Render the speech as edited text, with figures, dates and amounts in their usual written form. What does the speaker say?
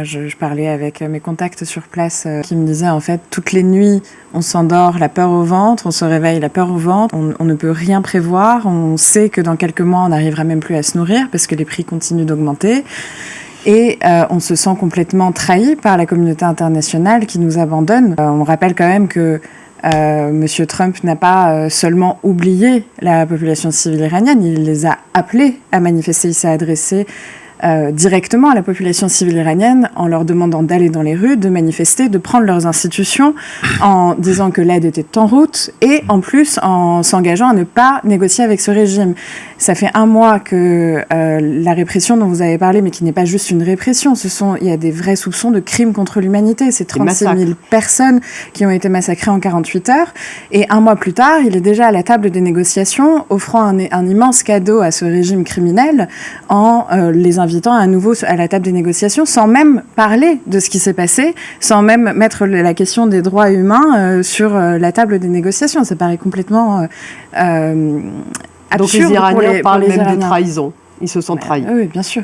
Je parlais avec mes contacts sur place qui me disaient en fait toutes les nuits on s'endort la peur au ventre, on se réveille la peur au ventre, on ne peut rien prévoir, on sait que dans quelques mois on n'arrivera même plus à se nourrir parce que les prix continuent d'augmenter et on se sent complètement trahi par la communauté internationale qui nous abandonne. On rappelle quand même que Monsieur Trump n'a pas seulement oublié la population civile iranienne, il les a appelés à manifester, il s'est adressé directement à la population civile iranienne en leur demandant d'aller dans les rues, de manifester, de prendre leurs institutions en disant que l'aide était en route et en plus en s'engageant à ne pas négocier avec ce régime. Ça fait 1 mois que la répression dont vous avez parlé, mais qui n'est pas juste une répression, il y a des vrais soupçons de crimes contre l'humanité. C'est 36 000 personnes qui ont été massacrées en 48 heures. Et 1 mois plus tard, il est déjà à la table des négociations, offrant un immense cadeau à ce régime criminel en les invitant à nouveau à la table des négociations, sans même parler de ce qui s'est passé, sans même mettre la question des droits humains sur la table des négociations. Ça paraît complètement absurde. Donc les Iraniens parlent même de trahison. Ils se sont trahis. Oui, bien sûr.